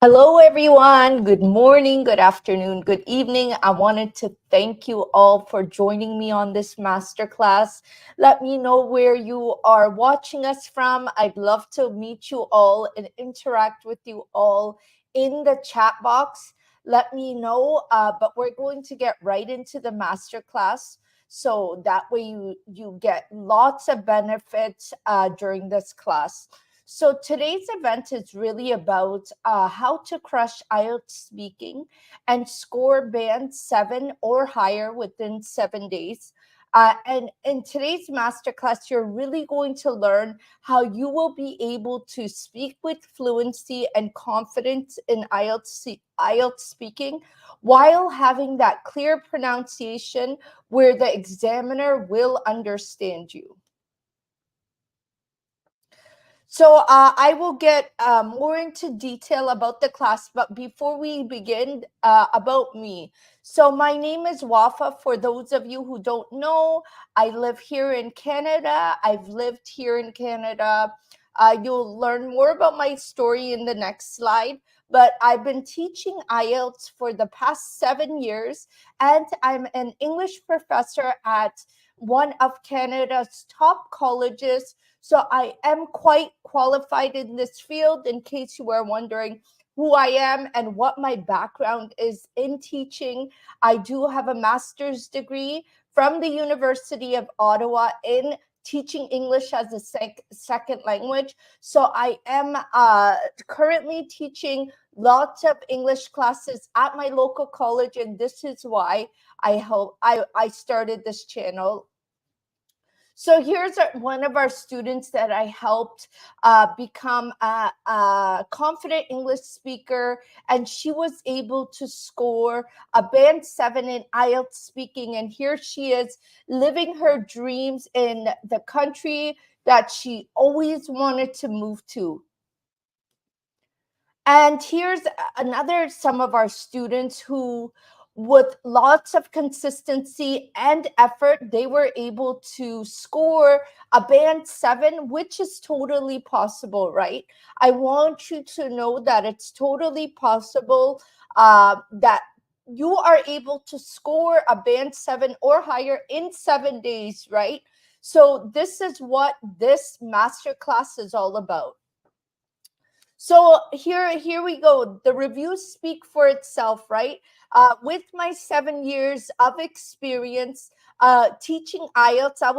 Hello, everyone. Good morning, good afternoon, good evening. I wanted to thank you all for joining me on this masterclass. Let me know where you are watching us from. I'd love to meet you all and interact with you all in the chat box. Let me know, but we're going to get right into the masterclass. So that way you get lots of benefits during this class. So today's event is really about how to crush IELTS speaking and score band 7 or higher within 7 days. And in today's masterclass, you're really going to learn how you will be able to speak with fluency and confidence in IELTS speaking while having that clear pronunciation where the examiner will understand you. So I will get more into detail about the class, but before we begin, about me. So my name is Wafa. For those of you who don't know, I live here in Canada. I've lived here in Canada. You'll learn more about my story in the next slide. But I've been teaching IELTS for the past 7 years, and I'm an English professor at one of Canada's top colleges. So I am quite qualified in this field, in case you were wondering who I am and what my background is in teaching. I do have a master's degree from the University of Ottawa in teaching English as a second language. So I am currently teaching lots of English classes at my local college, and this is why I started this channel. So here's one of our students that I helped become a confident English speaker, and she was able to score a band 7 in IELTS speaking. And here she is living her dreams in the country that she always wanted to move to. And here's another some of our students who, with lots of consistency and effort, they were able to score a band 7, which is totally possible, right? I want you to know that it's totally possible that you are able to score a band 7 or higher in 7 days, right? So this is what this masterclass is all about. So here we go. The reviews speak for itself, right? With my 7 years of experience teaching IELTS, I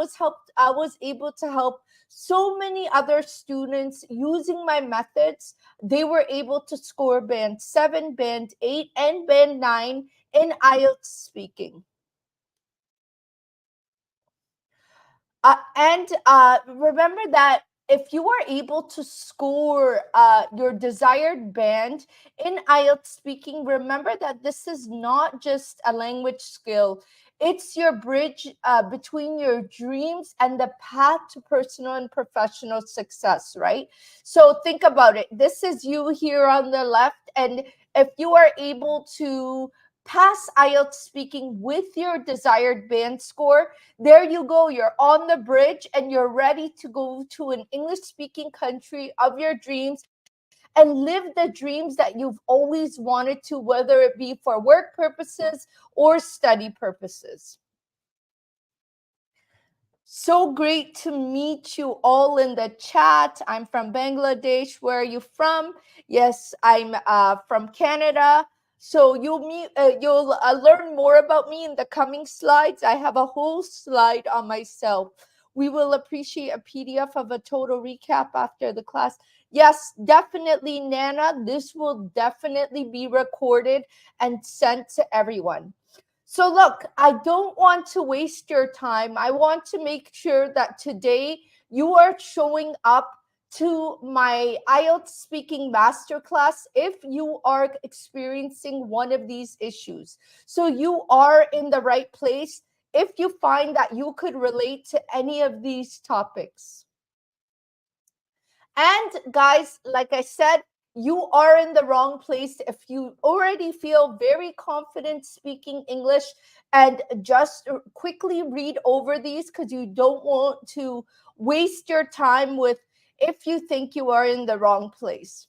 was able to help so many other students using my methods. They were able to score band 7, band 8, and band 9 in IELTS speaking. And remember that if you are able to score your desired band in IELTS speaking, remember that this is not just a language skill. It's your bridge between your dreams and the path to personal and professional success, right? So think about it. This is you here on the left. And if you are able to pass IELTS speaking with your desired band score, there you go. You're on the bridge and you're ready to go to an English speaking country of your dreams and live the dreams that you've always wanted to, whether it be for work purposes or study purposes. So great to meet you all in the chat. I'm from Bangladesh. Where are you from? Yes, I'm from Canada. So you'll learn more about me in the coming slides. I have a whole slide on myself. We will appreciate a PDF of a total recap after the class. Yes, definitely, Nana. This will definitely be recorded and sent to everyone. So look, I don't want to waste your time. I want to make sure that today you are showing up to my IELTS speaking masterclass if you are experiencing one of these issues. So you are in the right place if you find that you could relate to any of these topics. And guys, like I said, you are in the wrong place if you already feel very confident speaking English and just quickly read over these because you don't want to waste your time with if you think you are in the wrong place.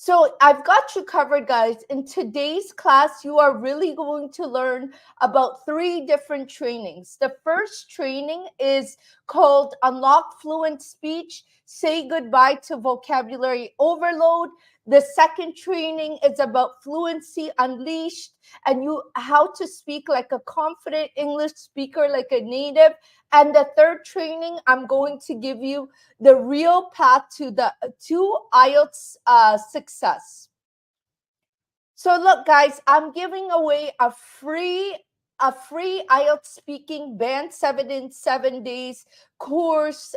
So I've got you covered, guys. In today's class, you are really going to learn about 3 different trainings. The first training is called Unlock Fluent Speech, Say Goodbye to Vocabulary Overload. The second training is about Fluency Unleashed and you how to speak like a confident English speaker, like a native. And the third training, I'm going to give you the real path to IELTS success. So look, guys, I'm giving away a free IELTS speaking band 7 in 7 days course,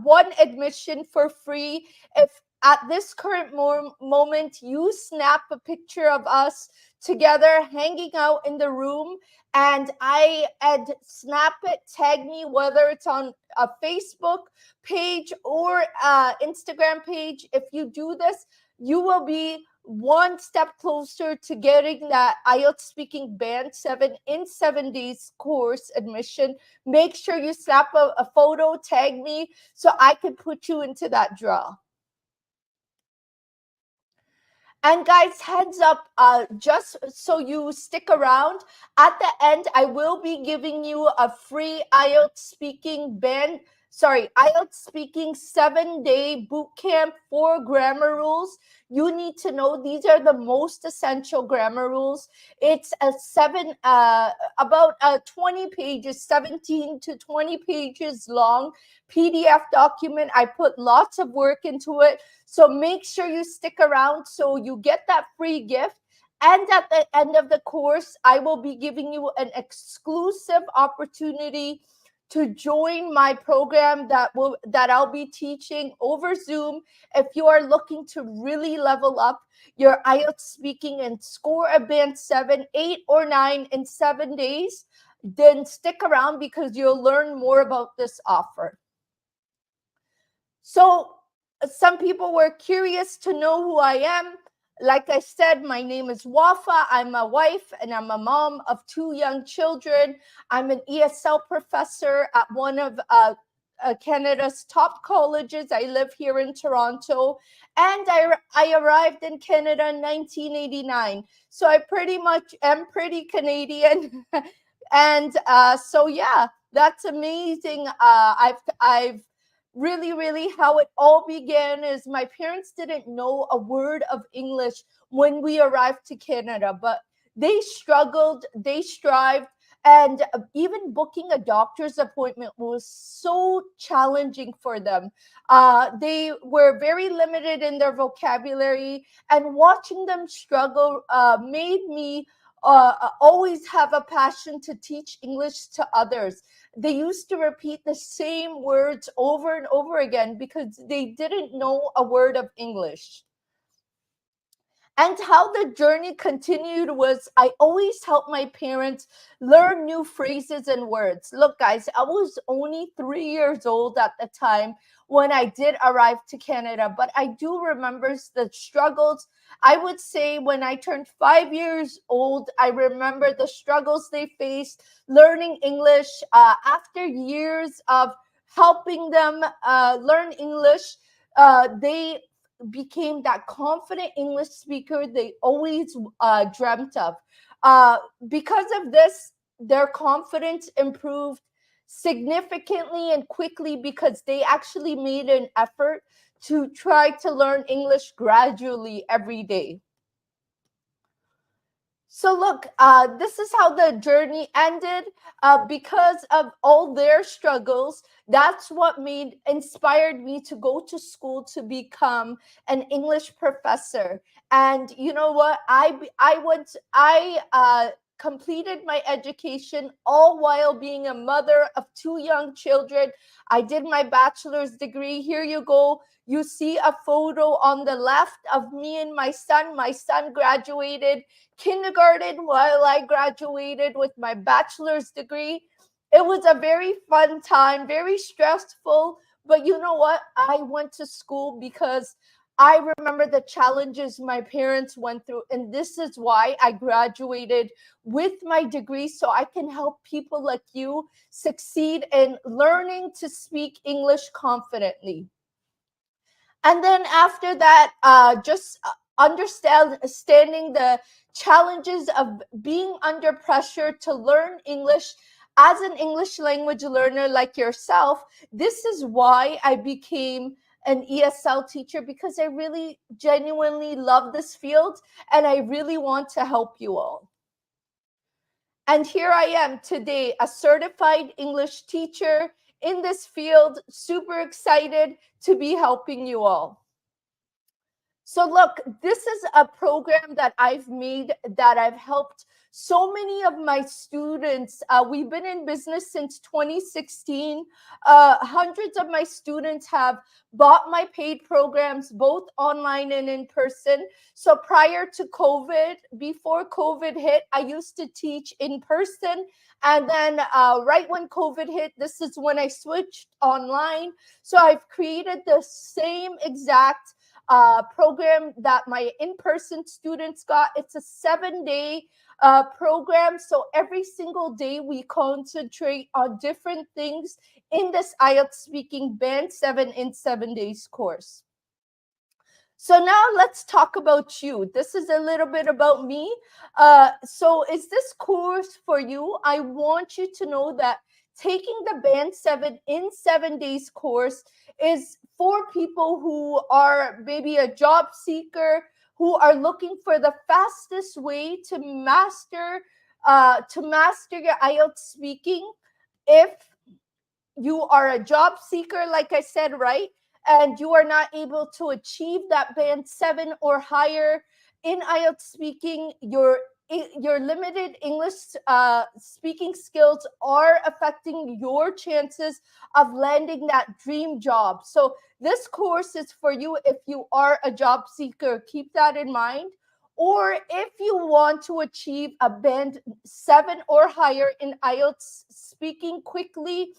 one admission for free. If at this current moment you snap a picture of us together hanging out in the room and snap it, tag me, whether it's on a Facebook page or Instagram page. If you do this, you will be one step closer to getting that IELTS speaking band 7 in 7 days course admission. Make sure you snap a photo, tag me, so I can put you into that draw. And guys, heads up, just so you stick around, at the end, I will be giving you a free IELTS speaking 7-day boot camp for grammar rules. You need to know these are the most essential grammar rules. It's about 20 pages, 17 to 20 pages long PDF document. I put lots of work into it. So make sure you stick around so you get that free gift. And at the end of the course, I will be giving you an exclusive opportunity to join my program that I'll be teaching over Zoom. If you are looking to really level up your IELTS speaking and score a band 7, 8, or 9 in 7 days, then stick around because you'll learn more about this offer. So some people were curious to know who I am. Like I said, my name is Wafa. I'm a wife and I'm a mom of 2 young children. I'm an ESL professor at one of Canada's top colleges. I live here in Toronto, and I arrived in Canada in 1989. So I pretty much am pretty Canadian. And so yeah, that's amazing. I've really how it all began is my parents didn't know a word of English when we arrived to Canada, but they struggled, they strived, and even booking a doctor's appointment was so challenging for them. They were very limited in their vocabulary, and watching them struggle made me always have a passion to teach English to others. They used to repeat the same words over and over again because they didn't know a word of English. And how the journey continued was I always helped my parents learn new phrases and words. Look, guys, I was only 3 years old at the time when I did arrive to Canada, but I do remember the struggles. I would say when I turned 5 years old, I remember the struggles they faced learning English. After years of helping them learn English, they became that confident English speaker they always dreamt of. Because of this, their confidence improved significantly and quickly because they actually made an effort to try to learn English gradually every day. So look, this is how the journey ended. Because of all their struggles, that's what inspired me to go to school to become an English professor. And you know what? I completed my education all while being a mother of 2 young children. I did my bachelor's degree. Here you go. You see a photo on the left of me and my son. My son graduated kindergarten while I graduated with my bachelor's degree. It was a very fun time, very stressful, but you know what? I went to school because I remember the challenges my parents went through, and this is why I graduated with my degree so I can help people like you succeed in learning to speak English confidently. And then after that, just understanding the challenges of being under pressure to learn English as an English language learner like yourself. This is why I became an ESL teacher, because I really genuinely love this field and I really want to help you all. And here I am today, a certified English teacher in this field, super excited to be helping you all. So look, this is a program that I've made that I've helped so many of my students. We've been in business since 2016. Hundreds of my students have bought my paid programs, both online and in person. So prior to COVID, before COVID hit, I used to teach in person. And then right when COVID hit, this is when I switched online. So I've created the same exact program that my in-person students got. It's a 7-day program. So every single day we concentrate on different things in this IELTS speaking band 7 in 7 days course. So now let's talk about you. This is a little bit about me. So is this course for you? I want you to know that taking the band 7 in 7 days course is for people who are maybe a job seeker, who are looking for the fastest way to master your IELTS speaking. If you are a job seeker, like I said, right? And you are not able to achieve that band 7 or higher in IELTS speaking, your limited English speaking skills are affecting your chances of landing that dream job. So this course is for you if you are a job seeker. Keep that in mind. Or if you want to achieve a band 7 or higher in IELTS speaking quickly,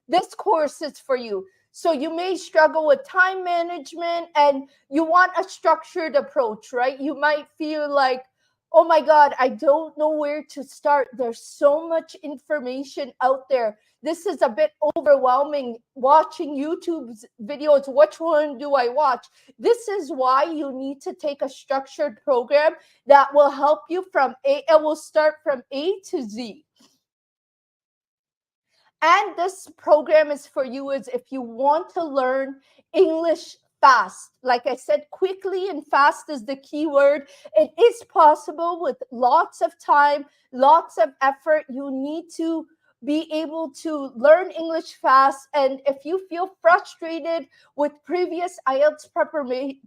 this course is for you. So you may struggle with time management and you want a structured approach, right? You might feel like, oh my God, I don't know where to start. There's so much information out there. This is a bit overwhelming watching YouTube videos. Which one do I watch? This is why you need to take a structured program that will help you from A. It will start from A to Z. And this program is for you is if you want to learn English fast. Like I said, quickly and fast is the key word. It is possible with lots of time, lots of effort. You need to be able to learn English fast. And if you feel frustrated with previous IELTS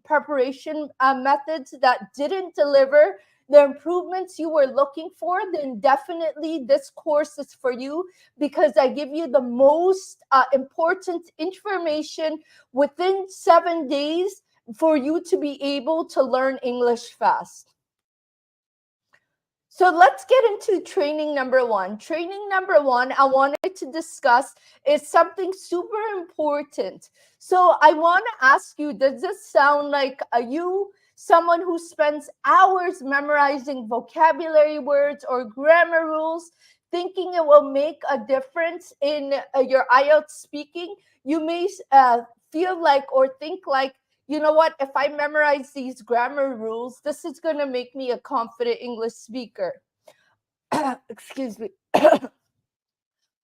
preparation methods that didn't deliver the improvements you were looking for, then definitely this course is for you, because I give you the most important information within 7 days for you to be able to learn English fast. So let's get into training number 1. Training number 1 I wanted to discuss is something super important. So I want to ask you, does this sound like someone who spends hours memorizing vocabulary words or grammar rules, thinking it will make a difference in your IELTS speaking? You may feel like or think like, you know what, if I memorize these grammar rules, this is going to make me a confident English speaker. Excuse me.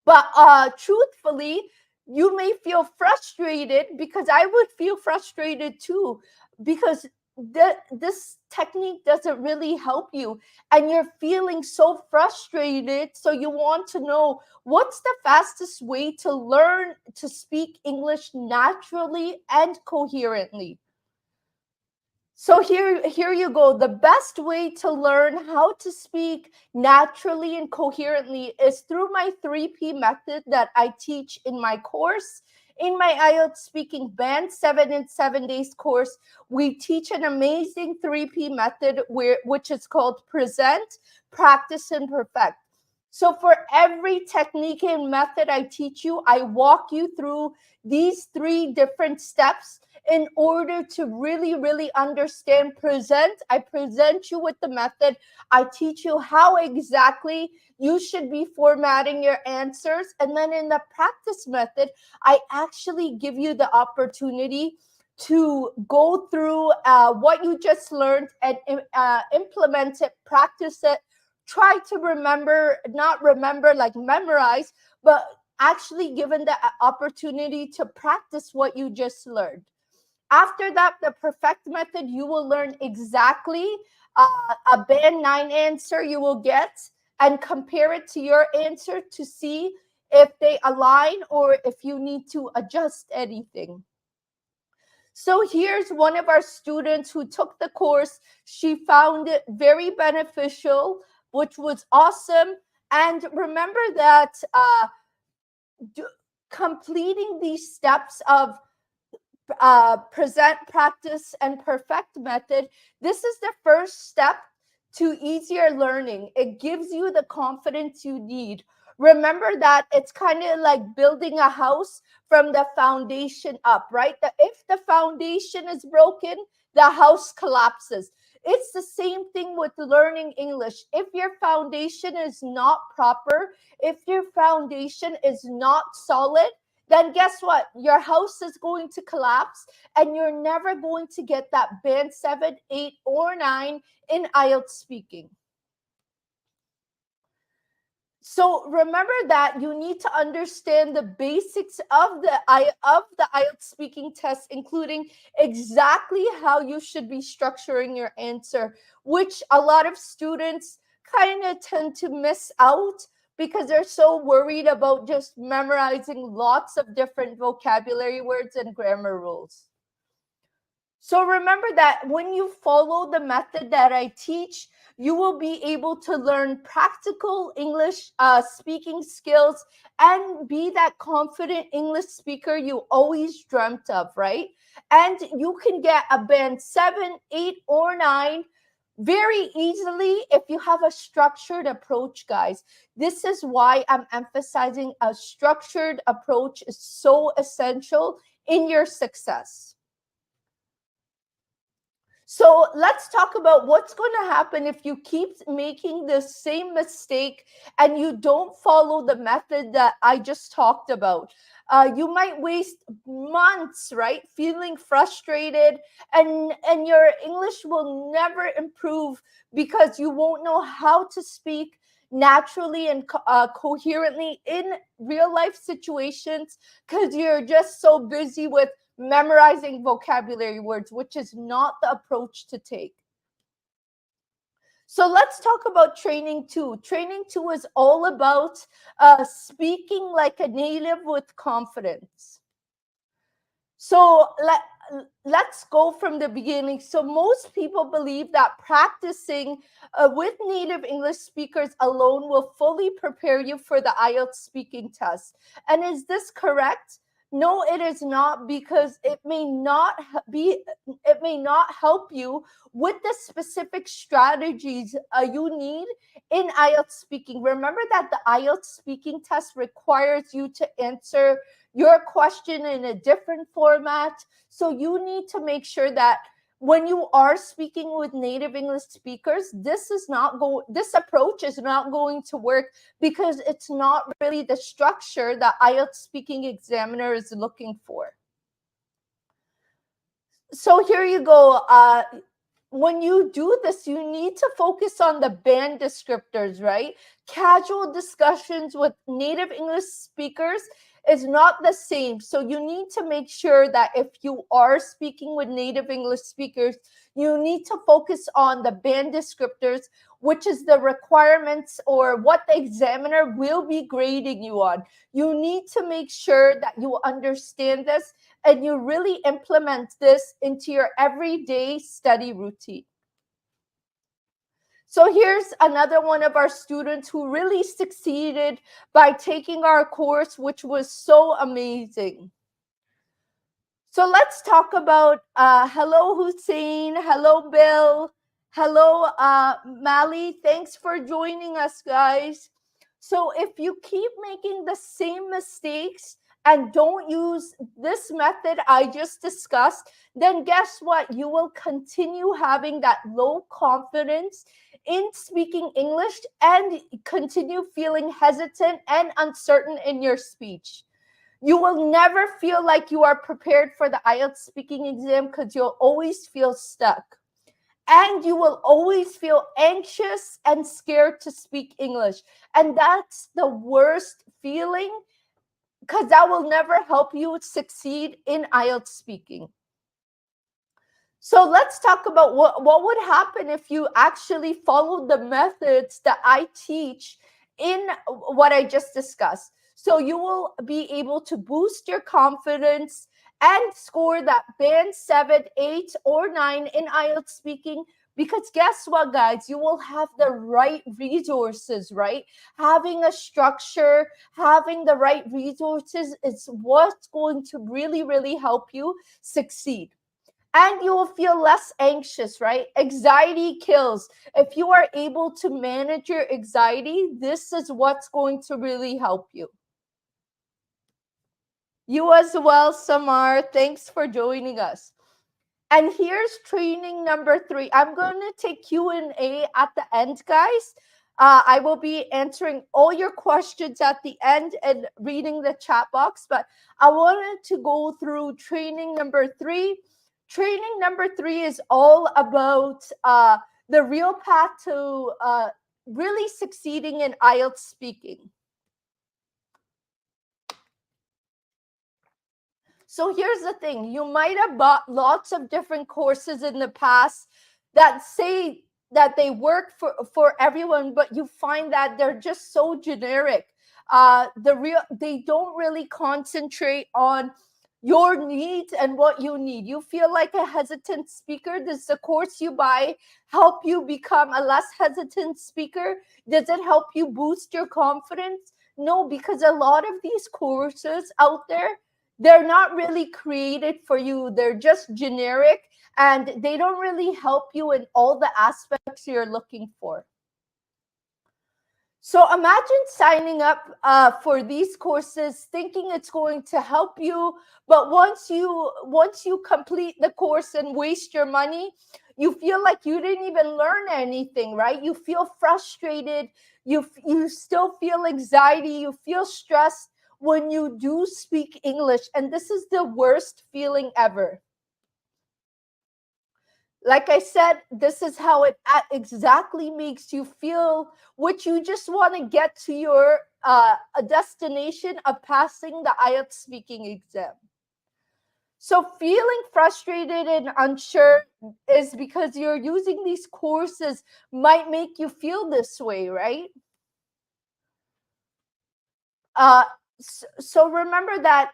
But truthfully, you may feel frustrated, because I would feel frustrated too, because this technique doesn't really help you and you're feeling so frustrated. So you want to know, what's the fastest way to learn to speak English naturally and coherently? So here you go. The best way to learn how to speak naturally and coherently is through my 3P method that I teach in my course. In my IELTS speaking band 7 in 7 days course, we teach an amazing 3P method which is called present, practice, and perfect. So for every technique and method I teach you, I walk you through these 3 different steps in order to really, really understand present. I present you with the method. I teach you how exactly you should be formatting your answers. And then in the practice method, I actually give you the opportunity to go through what you just learned and implement it, practice it, try to remember, not remember like memorize, but actually given the opportunity to practice what you just learned. After that, the perfect method, you will learn exactly a band 9 answer you will get and compare it to your answer to see if they align or if you need to adjust anything. So here's one of our students who took the course. She found it very beneficial, which was awesome. And remember that completing these steps of present, practice, and perfect method, this is the first step to easier learning. It gives you the confidence you need. Remember that it's kind of like building a house from the foundation up, right? If the foundation is broken, the house collapses. It's the same thing with learning English. If your foundation is not proper, if your foundation is not solid, then guess what? Your house is going to collapse and you're never going to get that band 7, 8, or 9 in IELTS speaking. So remember that you need to understand the basics of the IELTS speaking test, including exactly how you should be structuring your answer, which a lot of students kind of tend to miss out because they're so worried about just memorizing lots of different vocabulary words and grammar rules. So remember that when you follow the method that I teach, you will be able to learn practical English speaking skills and be that confident English speaker you always dreamt of, right? And you can get a band 7, 8, or 9 very easily if you have a structured approach, guys. This is why I'm emphasizing a structured approach is so essential in your success. So let's talk about what's going to happen if you keep making the same mistake and you don't follow the method that I just talked about. You might waste months, right, feeling frustrated, and your English will never improve because you won't know how to speak naturally and coherently in real life situations because you're just so busy with memorizing vocabulary words, which is not the approach to take. So let's talk about training 2. Training 2 is all about speaking like a native with confidence. So let's go from the beginning. So most people believe that practicing with native English speakers alone will fully prepare you for the IELTS speaking test. And is this correct? No, it is not, because it may not help you with the specific strategies you need in IELTS speaking. Remember that the IELTS speaking test requires you to answer your question in a different format. So you need to make sure that when you are speaking with native English speakers, this approach is not going to work because it's not really the structure that IELTS speaking examiner is looking for. So here you go. When you do this, you need to focus on the band descriptors, right? Casual discussions with native English speakers is not the same. So you need to make sure that if you are speaking with native English speakers, you need to focus on the band descriptors, which is the requirements or what the examiner will be grading you on. You need to make sure that you understand this and you really implement this into your everyday study routine. So here's another one of our students who really succeeded by taking our course, which was so amazing. So let's talk about, hello, Hussein. Hello, Bill. Hello, Mali. Thanks for joining us, guys. So if you keep making the same mistakes and don't use this method I just discussed, then guess what? You will continue having that low confidence in speaking English and continue feeling hesitant and uncertain in your speech. You will never feel like you are prepared for the IELTS speaking exam because you'll always feel stuck. And you will always feel anxious and scared to speak English. And that's the worst feeling because that will never help you succeed in IELTS speaking. So let's talk about what would happen if you actually followed the methods that I teach in what I just discussed. So you will be able to boost your confidence and score that band 7, 8, or 9 in IELTS speaking. Because guess what, guys? You will have the right resources, right? Having a structure, having the right resources is what's going to really, really help you succeed. And you will feel less anxious, right? Anxiety kills. If you are able to manage your anxiety, this is what's going to really help you. You as well, Samar. Thanks for joining us. And here's training number 3. I'm going to take Q&A at the end, guys. I will be answering all your questions at the end and reading the chat box. But I wanted to go through training number 3. Training number 3 is all about the real path to really succeeding in IELTS speaking. So here's the thing. You might have bought lots of different courses in the past that say that they work for everyone, but you find that they're just so generic. They don't really concentrate on your needs and what you need. You feel like a hesitant speaker. Does the course you buy help you become a less hesitant speaker? Does it help you boost your confidence? No, because a lot of these courses out there, they're not really created for you. They're just generic and they don't really help you in all the aspects you're looking for. So imagine signing up for these courses thinking it's going to help you, but once you complete the course and waste your money, you feel like you didn't even learn anything, right? You feel frustrated, you still feel anxiety, you feel stressed when you do speak English, and this is the worst feeling ever. Like I said, this is how it exactly makes you feel, which you just want to get to your a destination of passing the IELTS speaking exam. So feeling frustrated and unsure is because you're using these courses might make you feel this way, right? So remember that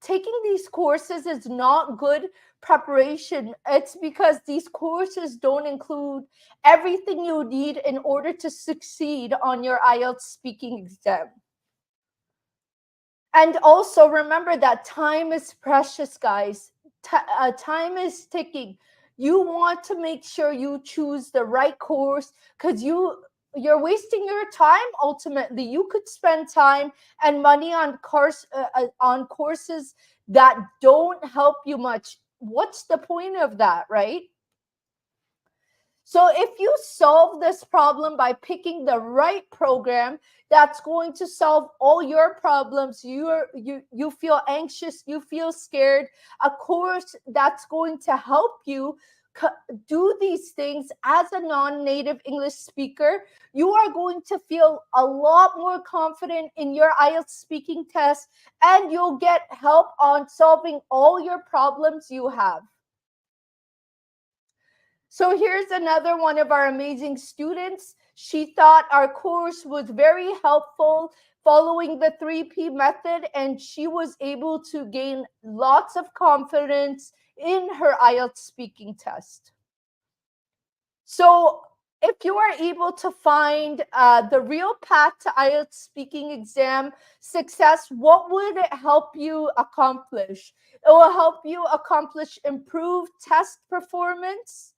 taking these courses is not good preparation. It's because these courses don't include everything you need in order to succeed on your IELTS speaking exam. And also remember that time is precious, guys. Time is ticking. You want to make sure you choose the right course because you're wasting your time. Ultimately, you could spend time and money on courses that don't help you much. What's the point of that, right? So if you solve this problem by picking the right program that's going to solve all your problems, you feel anxious, you feel scared, a course that's going to help you do these things as a non-native English speaker, you are going to feel a lot more confident in your IELTS speaking test, and you'll get help on solving all your problems you have. So here's another one of our amazing students. She thought our course was very helpful following the 3P method, and she was able to gain lots of confidence in her IELTS speaking test. So if you are able to find the real path to IELTS speaking exam success, what would it help you accomplish? It will help you accomplish improved test performance,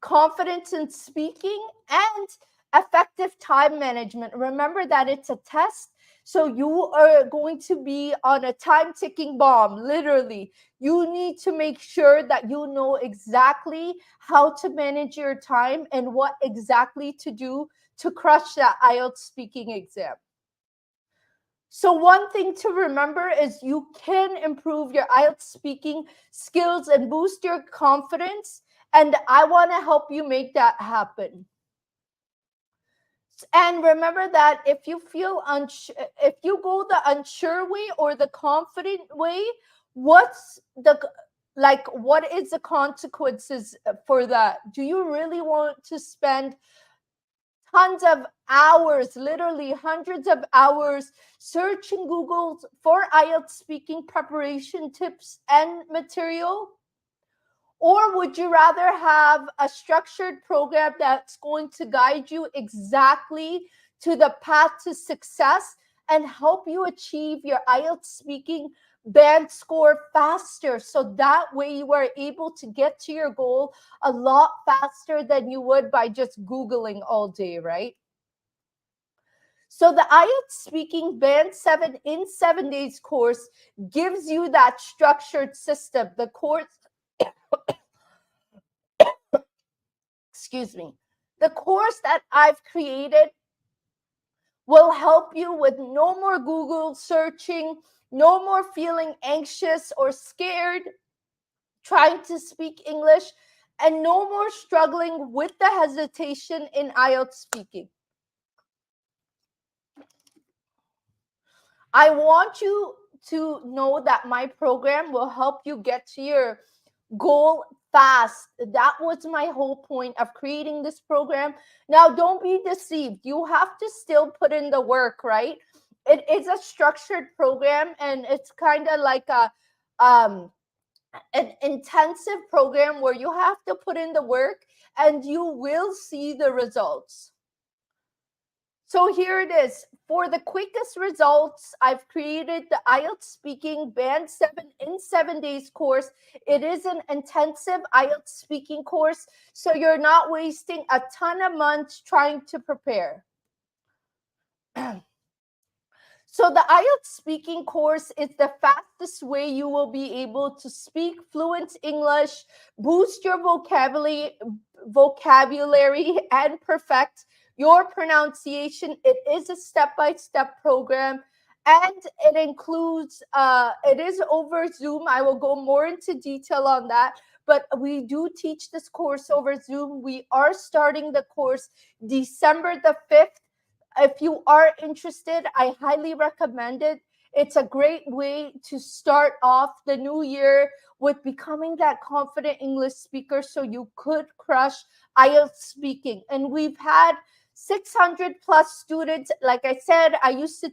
confidence in speaking, and effective time management. Remember that it's a test, so you are going to be on a time ticking bomb, literally. You need to make sure that you know exactly how to manage your time and what exactly to do to crush that IELTS speaking exam. So one thing to remember is you can improve your IELTS speaking skills and boost your confidence. And I want to help you make that happen. And remember that if you feel if you go the unsure way or the confident way, what's the what is the consequences for that? Do you really want to spend tons of hours, literally hundreds of hours, searching Google for IELTS speaking preparation tips and material? Or would you rather have a structured program that's going to guide you exactly to the path to success and help you achieve your IELTS speaking band score faster? So that way you are able to get to your goal a lot faster than you would by just Googling all day, right? So the IELTS speaking band 7 in 7 days course gives you that structured system. The course, excuse me, the course that I've created will help you with no more Google searching, no more feeling anxious or scared trying to speak English, and no more struggling with the hesitation in IELTS speaking. I want you to know that my program will help you get to your goal fast. That was my whole point of creating this program. Now, don't be deceived. You have to still put in the work, right? It is a structured program, and it's kind of like um, an intensive program where you have to put in the work and you will see the results. So here it is. For the quickest results, I've created the IELTS Speaking Band 7 in 7 days course. It is an intensive IELTS speaking course, so you're not wasting a ton of months trying to prepare. So the IELTS speaking course is the fastest way you will be able to speak fluent English, boost your vocabulary and perfect your pronunciation. It is a step-by-step program, and it includes it is over Zoom. I will go more into detail on that, but we do teach this course over Zoom. We are starting the course December the 5th. If you are interested, I highly recommend it. It's a great way to start off the new year with becoming that confident English speaker so you could crush IELTS speaking. And we've had 600 plus students. Like I said, I used to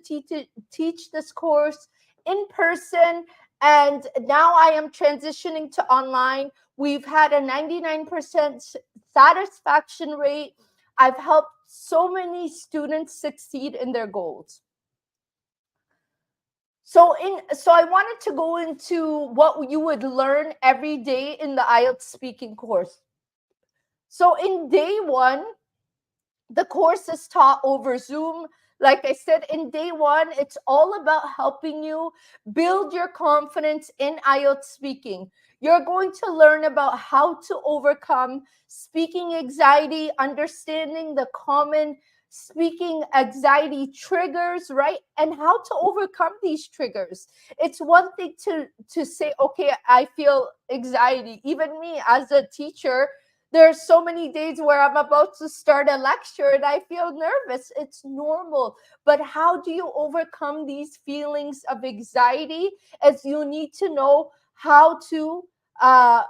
teach this course in person, and now I am transitioning to online. We've had a 99% satisfaction rate. I've helped so many students succeed in their goals. So I wanted to go into what you would learn every day in the IELTS speaking course. So in day 1, the course is taught over Zoom. Like I said, in day 1, it's all about helping you build your confidence in IELTS speaking. You're going to learn about how to overcome speaking anxiety, understanding the common speaking anxiety triggers, right? And how to overcome these triggers. It's one thing to say, okay, I feel anxiety. Even me as a teacher, there's so many days where I'm about to start a lecture and I feel nervous. It's normal. But how do you overcome these feelings of anxiety? As you need to know how to uh,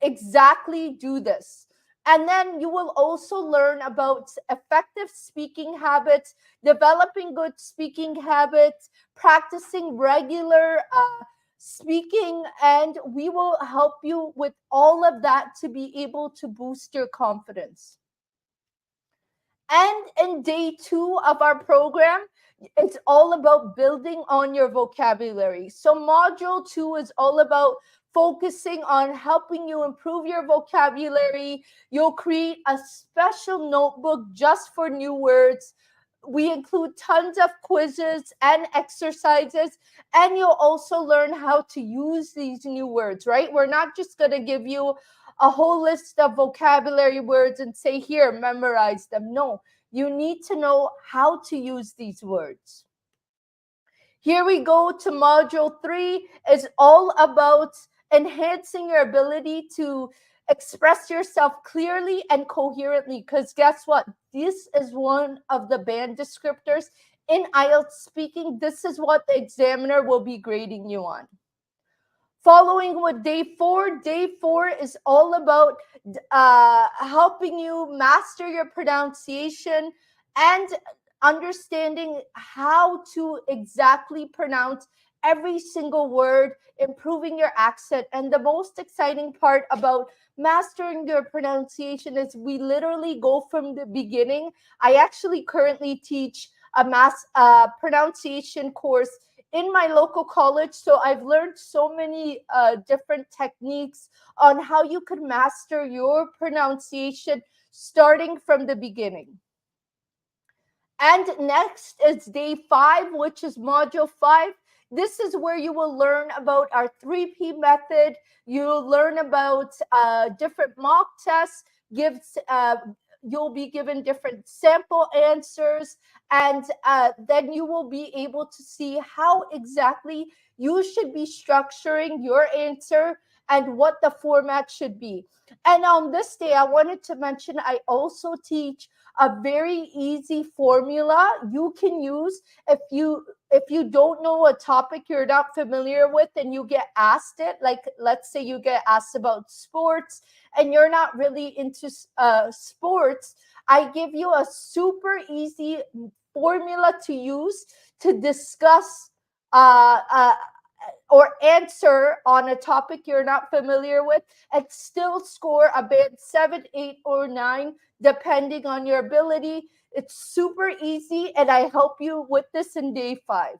exactly do this. And then you will also learn about effective speaking habits, developing good speaking habits, practicing regular speaking, and we will help you with all of that to be able to boost your confidence. And in day 2 of our program, it's all about building on your vocabulary. So module 2 is all about focusing on helping you improve your vocabulary. You'll create a special notebook just for new words. We include tons of quizzes and exercises, and you'll also learn how to use these new words, right? We're not just going to give you a whole list of vocabulary words and say, here, memorize them. No, you need to know how to use these words. Here we go to module 3 is all about enhancing your ability to express yourself clearly and coherently, because guess what, this is one of the band descriptors in IELTS speaking. This is what the examiner will be grading you on. Following with day 4 is all about helping you master your pronunciation and understanding how to exactly pronounce every single word, improving your accent. And the most exciting part about mastering your pronunciation is we literally go from the beginning. I actually currently teach a pronunciation course in my local college. So I've learned so many different techniques on how you could master your pronunciation starting from the beginning. And next is day 5, which is module 5. This is where you will learn about our 3P method. You'll learn about different mock tests, you'll be given different sample answers, and then you will be able to see how exactly you should be structuring your answer and what the format should be. And on this day, I wanted to mention I also teach a very easy formula you can use if you don't know a topic you're not familiar with and you get asked it. Like, let's say you get asked about sports and you're not really into sports. I give you a super easy formula to use to discuss or answer on a topic you're not familiar with and still score a band 7, 8, or 9, depending on your ability. It's super easy, and I help you with this in day 5.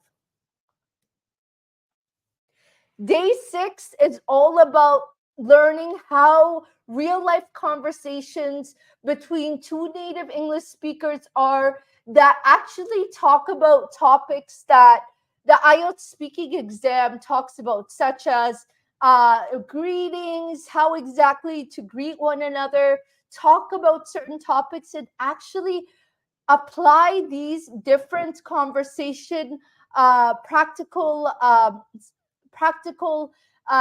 Day 6 is all about learning how real life conversations between two native English speakers are, that actually talk about topics that the IELTS speaking exam talks about, such as greetings, how exactly to greet one another, talk about certain topics, and actually apply these different conversation practical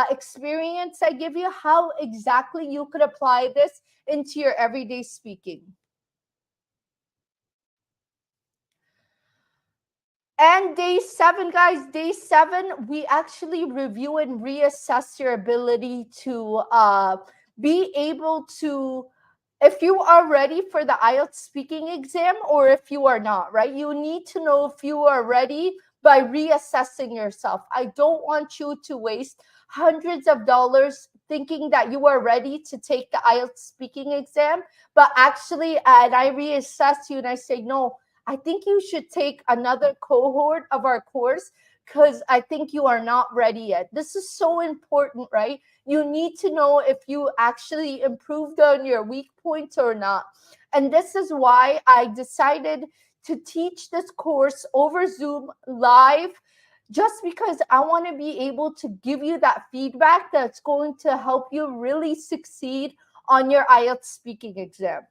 experience I give you, how exactly you could apply this into your everyday speaking. And day 7, guys, day 7, we actually review and reassess your ability to be able to, if you are ready for the IELTS speaking exam or if you are not, right? You need to know if you are ready by reassessing yourself. I don't want you to waste hundreds of dollars thinking that you are ready to take the IELTS speaking exam, but actually, and I reassess you and I say, no, I think you should take another cohort of our course because I think you are not ready yet. This is so important, right? You need to know if you actually improved on your weak points or not. And this is why I decided to teach this course over Zoom live, just because I want to be able to give you that feedback that's going to help you really succeed on your IELTS speaking exam.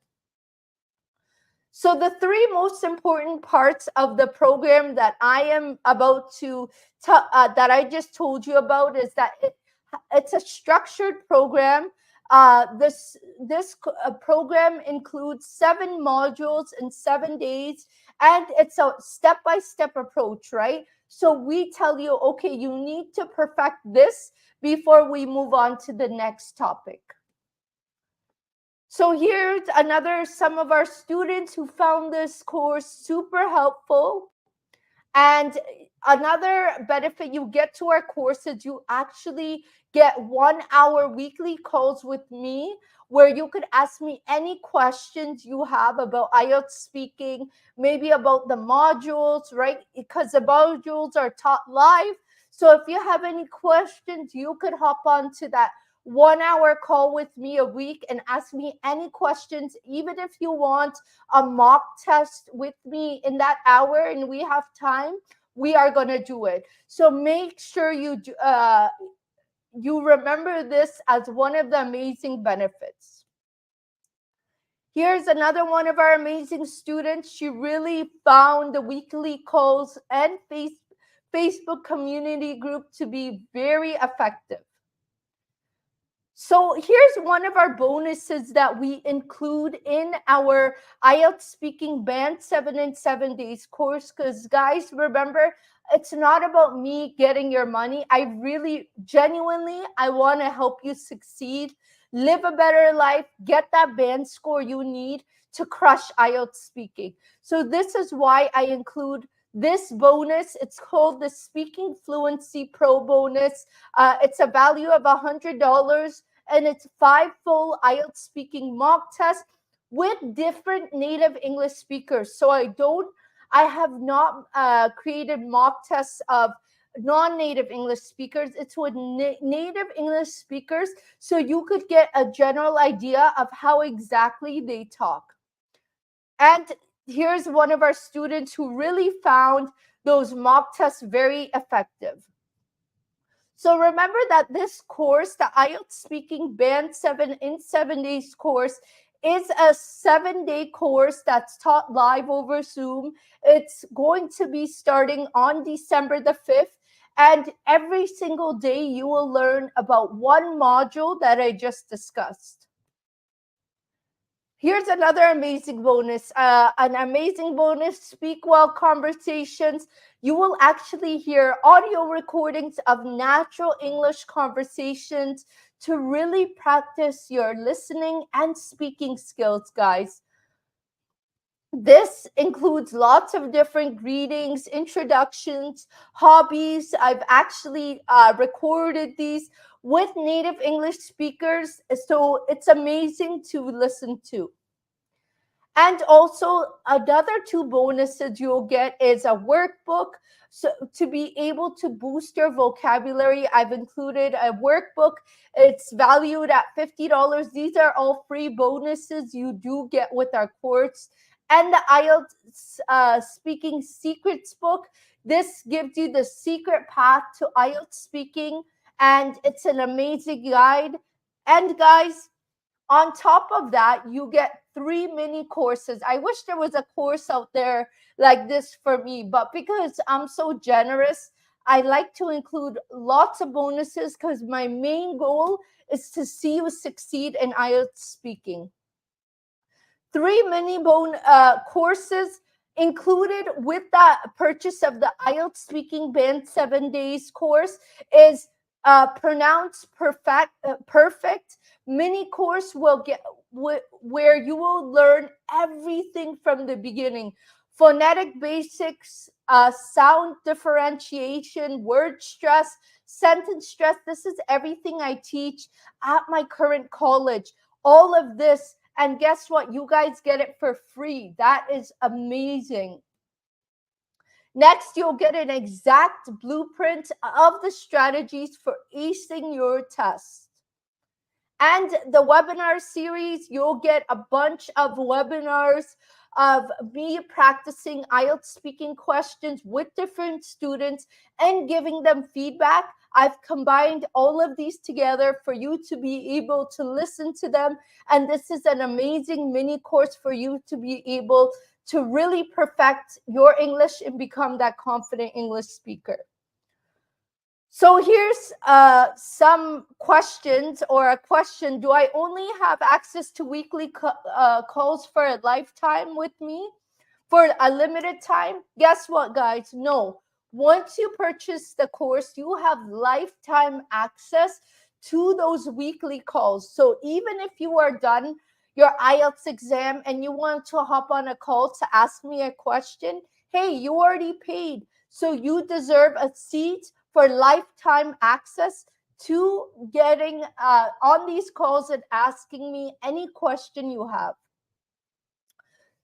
So the 3 most important parts of the program that I am about to that I just told you about is that it's a structured program. This program includes 7 modules in 7 days, and it's a step-by-step approach, right? So we tell you, okay, you need to perfect this before we move on to the next topic. So here's some of our students who found this course super helpful. And another benefit you get to our course is you actually get 1 hour weekly calls with me where you could ask me any questions you have about IELTS speaking, maybe about the modules, right? Because the modules are taught live. So if you have any questions, you could hop on to that 1 hour call with me a week and ask me any questions, even if you want a mock test with me in that hour and we have time, we are going to do it. So make sure you remember this as one of the amazing benefits. Here's another one of our amazing students. She really found the weekly calls and Facebook community group to be very effective. So here's one of our bonuses that we include in our IELTS speaking band 7 in 7 days course. Because guys, remember, it's not about me getting your money. I really genuinely, I want to help you succeed, live a better life, get that band score you need to crush IELTS speaking. So this is why I include this bonus. It's called the Speaking Fluency Pro bonus. It's a value of $100, and it's 5 full IELTS speaking mock tests with different native English speakers. So I have not created mock tests of non-native English speakers. It's with native English speakers, so you could get a general idea of how exactly they talk. And here's one of our students who really found those mock tests very effective. So remember that this course, the IELTS Speaking Band 7 in 7 days course, is a 7-day course that's taught live over Zoom. It's going to be starting on December the 5th. And every single day you will learn about one module that I just discussed. Here's another amazing bonus, Speak Well conversations. You will actually hear audio recordings of natural English conversations to really practice your listening and speaking skills, guys. This includes lots of different greetings, introductions, hobbies. I've actually recorded these with native English speakers, so it's amazing to listen to. And also another 2 bonuses you'll get is a workbook. So to be able to boost your vocabulary, I've included a workbook. It's valued at $50. These are all free bonuses you do get with our course. And the IELTS Speaking Secrets book. This gives you the secret path to IELTS speaking, and it's an amazing guide. And guys, on top of that, you get 3 mini courses. I wish there was a course out there like this for me, but because I'm so generous, I like to include lots of bonuses because my main goal is to see you succeed in IELTS speaking. 3 mini courses included with the purchase of the IELTS Speaking Band 7 days course is Pronounce Perfect mini course will get where you will learn everything from the beginning: phonetic basics, sound differentiation, word stress, sentence stress. This is everything I teach at my current college. All of this, and guess what? You guys get it for free. That is amazing. Next, you'll get an exact blueprint of the strategies for acing your test. And the webinar series, you'll get a bunch of webinars of me practicing IELTS speaking questions with different students and giving them feedback. I've combined all of these together for you to be able to listen to them. And this is an amazing mini course for you to be able to really perfect your English and become that confident English speaker. So here's some questions, or a question: do I only have access to weekly calls for a lifetime with me, for a limited time? Guess what, guys? No. Once you purchase the course, you have lifetime access to those weekly calls. So even if you are done your IELTS exam and you want to hop on a call to ask me a question, hey, you already paid. So you deserve a seat for lifetime access to getting on these calls and asking me any question you have.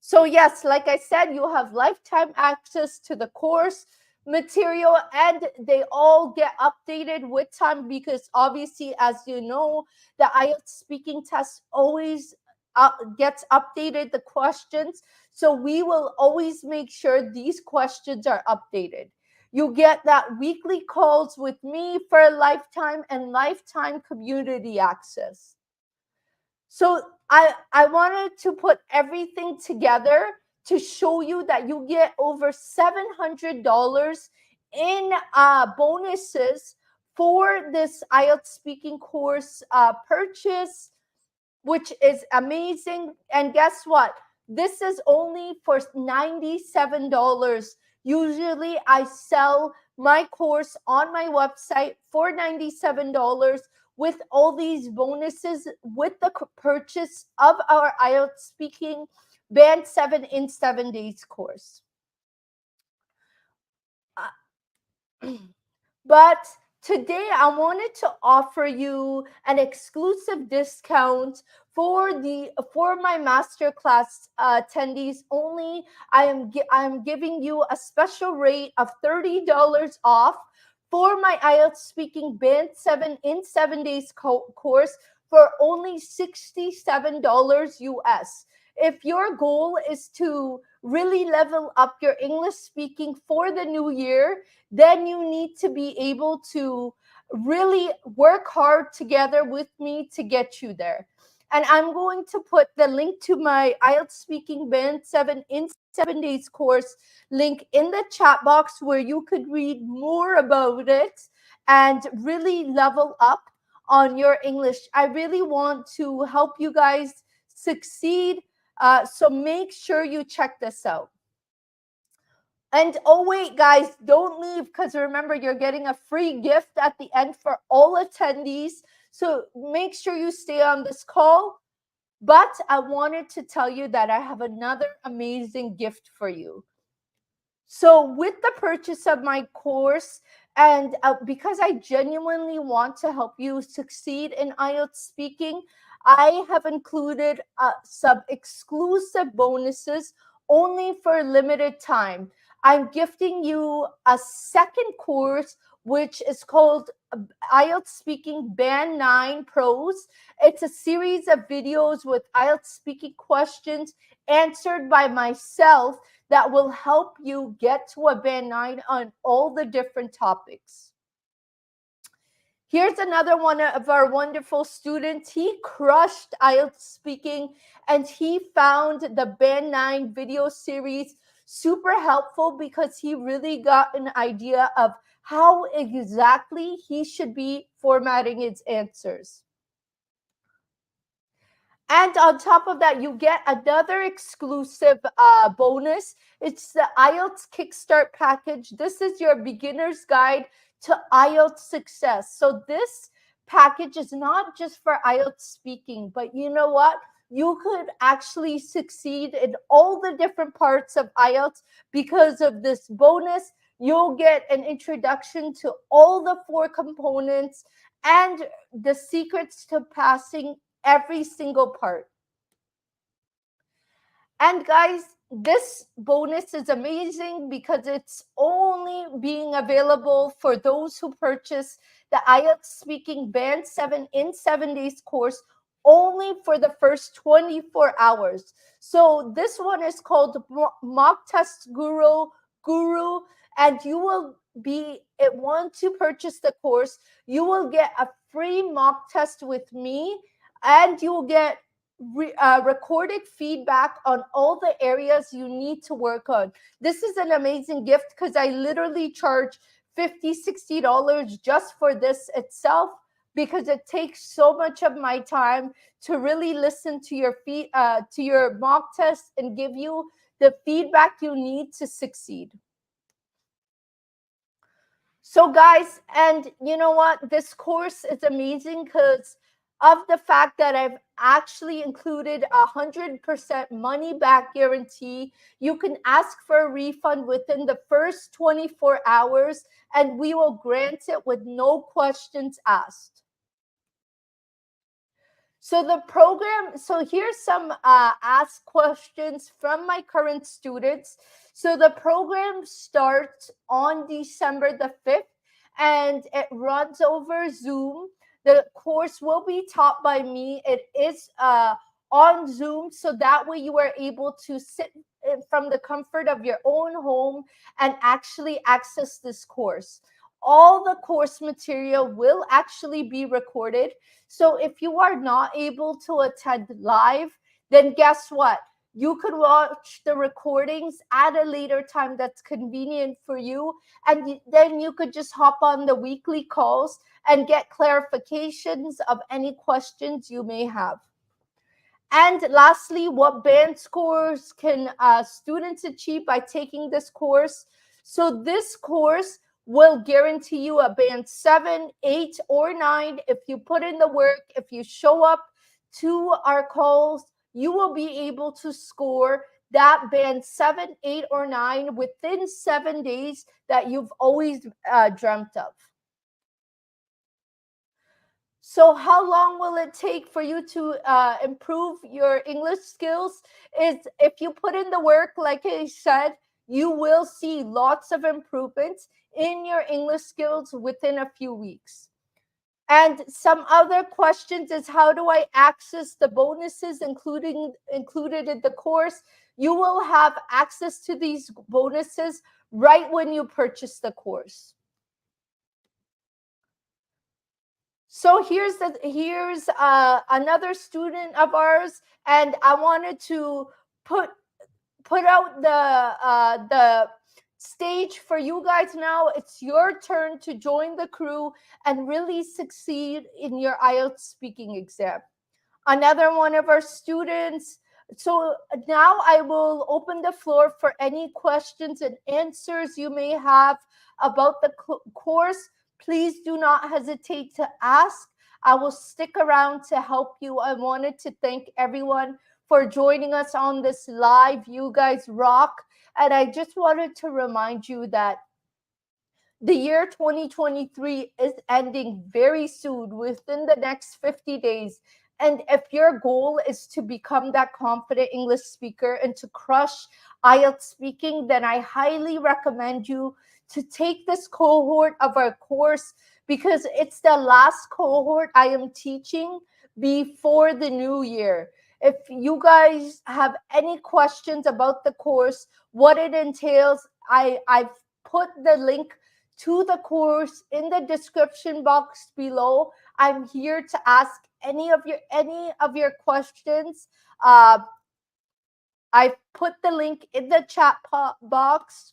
So yes, like I said, you have lifetime access to the course material, and they all get updated with time because obviously, as you know, the IELTS speaking test always gets updated, the questions. So we will always make sure these questions are updated. You get that weekly calls with me for a lifetime and lifetime community access. So I wanted to put everything together to show you that you get over $700 in bonuses for this IELTS speaking course purchase, which is amazing. And guess what? This is only for $97. Usually, I sell my course on my website for $97 with all these bonuses with the purchase of our IELTS speaking Band 7 in 7 days course. But today I wanted to offer you an exclusive discount for my masterclass attendees only. I am giving you a special rate of $30 off for my IELTS speaking Band 7 in 7 days course for only $67 US. If your goal is to really level up your English speaking for the new year, then you need to be able to really work hard together with me to get you there. And I'm going to put the link to my IELTS speaking Band 7 in 7 days course link in the chat box where you could read more about it and really level up on your English. I really want to help you guys succeed. So make sure you check this out. And oh wait, guys, don't leave, because remember, you're getting a free gift at the end for all attendees. So make sure you stay on this call. But I wanted to tell you that I have another amazing gift for you. So with the purchase of my course, and because I genuinely want to help you succeed in IELTS speaking, I have included some exclusive bonuses only for a limited time. I'm gifting you a second course, which is called IELTS Speaking Band 9 Pros. It's a series of videos with IELTS speaking questions answered by myself that will help you get to a Band 9 on all the different topics. Here's another one of our wonderful students. He crushed IELTS speaking, and he found the Band 9 video series super helpful because he really got an idea of how exactly he should be formatting his answers. And on top of that, you get another exclusive bonus. It's the IELTS Kickstart package. This is your beginner's guide to IELTS success. So this package is not just for IELTS speaking, but you know what? You could actually succeed in all the different parts of IELTS because of this bonus. You'll get an introduction to all the 4 components and the secrets to passing every single part. And guys, this bonus is amazing because it's only being available for those who purchase the IELTS Speaking Band 7 in 7 days course only for the first 24 hours. So this one is called Mock Test Guru, and you will be, once you purchase the course, you will get a free mock test with me, and you will get recorded feedback on all the areas you need to work on. This is an amazing gift because I literally charge $50, $60 just for this itself, because it takes so much of my time to really listen to your mock test and give you the feedback you need to succeed. So guys, and you know what? This course is amazing because of the fact that I've actually included 100% money back guarantee. You can ask for a refund within the first 24 hours, and we will grant it with no questions asked. So the program, so here's some ask questions from my current students. So the program starts on December the 5th, and it runs over Zoom. The course will be taught by me. It is on Zoom, so that way you are able to sit from the comfort of your own home and actually access this course. All the course material will actually be recorded. So if you are not able to attend live, then guess what? You could watch the recordings at a later time that's convenient for you. And then you could just hop on the weekly calls and get clarifications of any questions you may have. And lastly, what band scores can students achieve by taking this course? So this course will guarantee you a band 7, 8, or 9. If you put in the work, if you show up to our calls, you will be able to score that band 7, 8, or 9 within 7 days that you've always dreamt of. So how long will it take for you to improve your English skills? Is if you put in the work, like I said, you will see lots of improvements in your English skills within a few weeks. And some other questions is, how do I access the bonuses included in the course? You will have access to these bonuses right when you purchase the course. So here's another student of ours, and I wanted to put out the stage for you guys now. It's your turn to join the crew and really succeed in your IELTS speaking exam. Another one of our students. So now I will open the floor for any questions and answers you may have about the course. Please do not hesitate to ask. I will stick around to help you. I wanted to thank everyone for joining us on this live. You guys rock. And I just wanted to remind you that the year 2023 is ending very soon, within the next 50 days. And if your goal is to become that confident English speaker and to crush IELTS speaking, then I highly recommend you to take this cohort of our course, because it's the last cohort I am teaching before the new year. If you guys have any questions about the course, what it entails, I've put the link to the course in the description box below. I'm here to ask any of your questions. I've put the link in the chat box.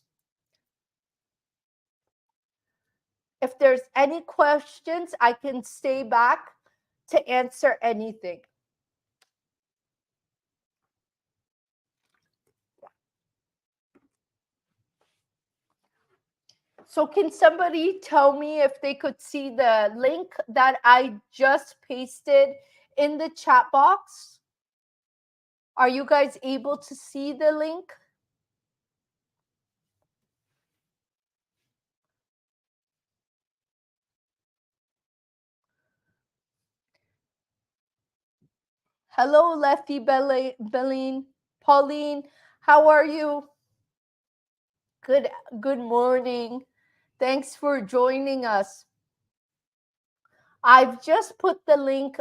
If there's any questions, I can stay back to answer anything. So can somebody tell me if they could see the link that I just pasted in the chat box? Are you guys able to see the link? Hello, Lefty Belline. Pauline, how are you? Good morning. Thanks for joining us. I've just put the link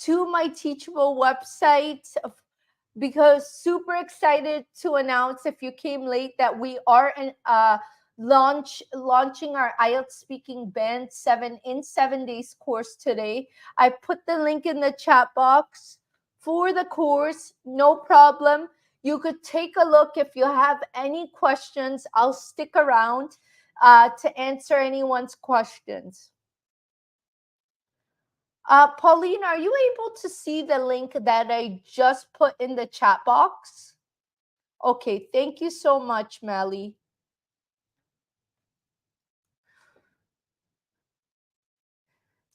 to my Teachable website, because super excited to announce, if you came late, that we are launching our IELTS speaking band 7 in 7 days course today. I put the link in the chat box for the course. No problem. You could take a look. If you have any questions, I'll stick around to answer anyone's questions. Pauline, are you able to see the link that I just put in the chat box? Okay, thank you so much, Melly.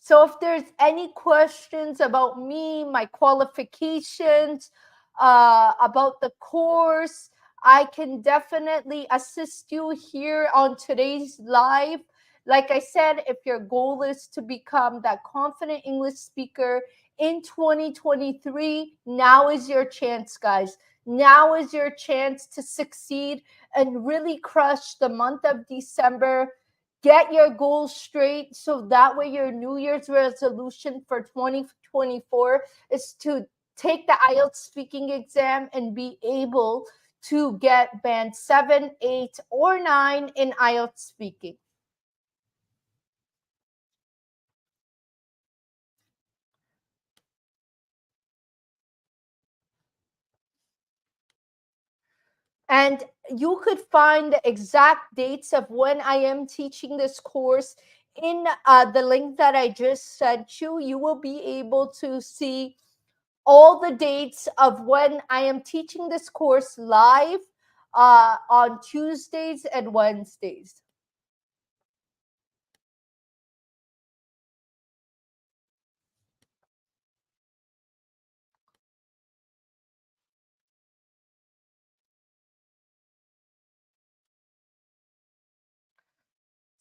So if there's any questions about me, my qualifications, about the course, I can definitely assist you here on today's live. Like I said, if your goal is to become that confident English speaker in 2023, now is your chance, guys. Now is your chance to succeed and really crush the month of December. Get your goals straight, so that way your New Year's resolution for 2024 is to take the IELTS speaking exam and be able to get band 7, 8, or 9 in IELTS speaking. And you could find the exact dates of when I am teaching this course in the link that I just sent you. You will be able to see all the dates of when I am teaching this course live on Tuesdays and Wednesdays.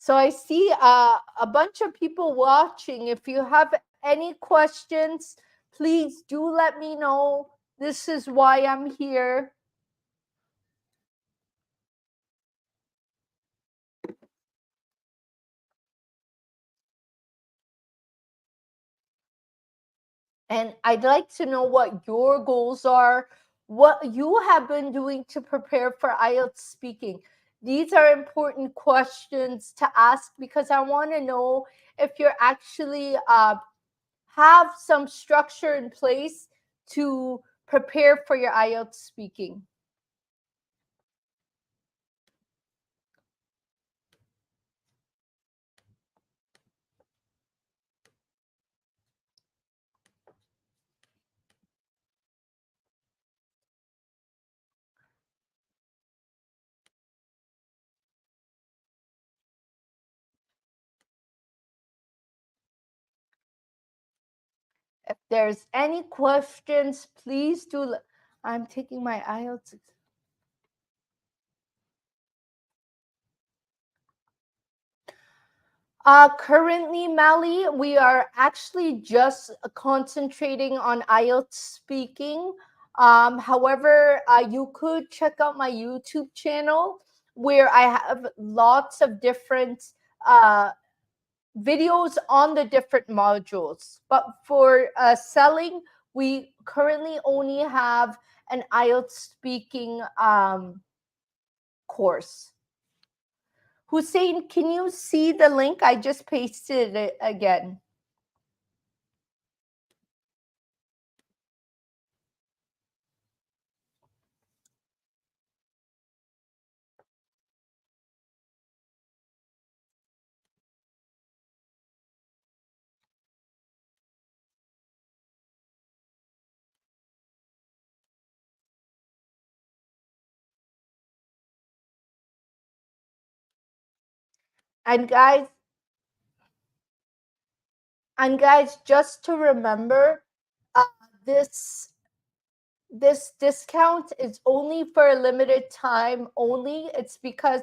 So I see a bunch of people watching. If you have any questions, please do let me know. This is why I'm here. And I'd like to know what your goals are, what you have been doing to prepare for IELTS speaking. These are important questions to ask because I want to know if you're actually have some structure in place to prepare for your IELTS speaking. If there's any questions, please do. I'm taking my IELTS. Currently, Mali, we are actually just concentrating on IELTS speaking. However, you could check out my YouTube channel where I have lots of different uh, videos on the different modules. But for selling, we currently only have an IELTS speaking course. Hussein, can you see the link? I just pasted it again. And guys, just to remember, uh, this this discount is only for a limited time only. It's because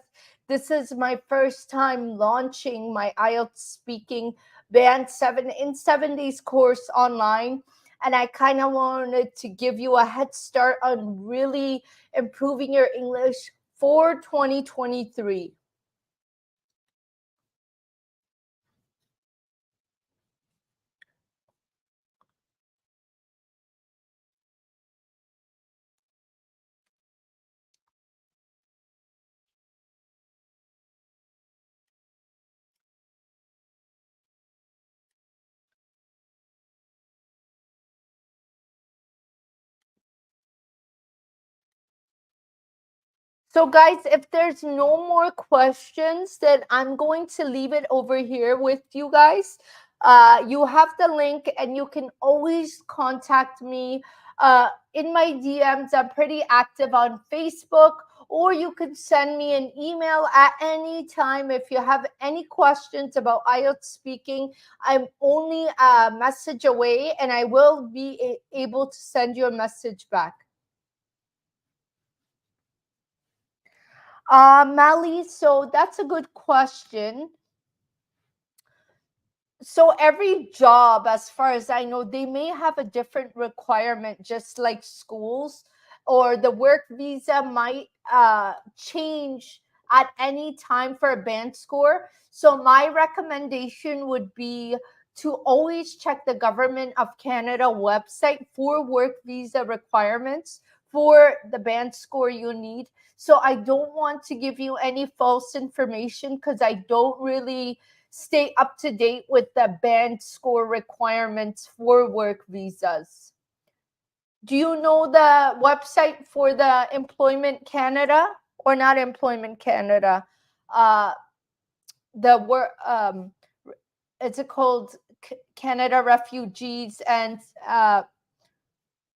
this is my first time launching my IELTS speaking band 7 in 7 days course online, and I kind of wanted to give you a head start on really improving your English for 2023. So, guys, if there's no more questions, then I'm going to leave it over here with you guys. You have the link, and you can always contact me in my DMs. I'm pretty active on Facebook, or you could send me an email at any time if you have any questions about IELTS speaking. I'm only a message away, and I will be able to send you a message back. Mali, so that's a good question. So every job, as far as I know, they may have a different requirement, just like schools, or the work visa might change at any time for a band score. So my recommendation would be to always check the Government of Canada website for work visa requirements for the band score you need. So I don't want to give you any false information because I don't really stay up to date with the band score requirements for work visas. Do you know the website for the Employment Canada, or not Employment Canada? Uh, the word it's called Canada Refugees and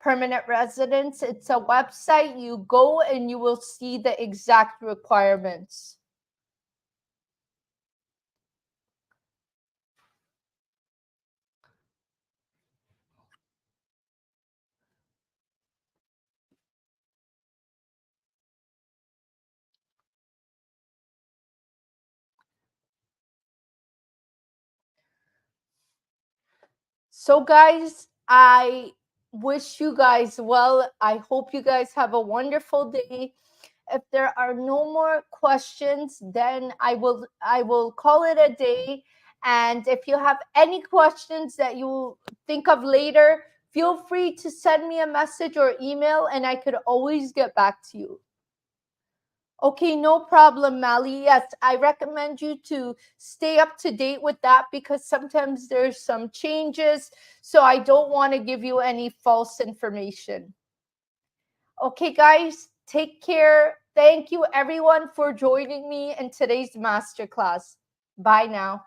Permanent Residents. It's a website. You go and you will see the exact requirements. So, guys, I wish you guys well. I hope you guys have a wonderful day. If there are no more questions, then I will call it a day. And if you have any questions that you think of later, feel free to send me a message or email, and I could always get back to you. Okay, no problem, Mali. Yes, I recommend you to stay up to date with that because sometimes there's some changes. So I don't want to give you any false information. Okay, guys, take care. Thank you, everyone, for joining me in today's masterclass. Bye now.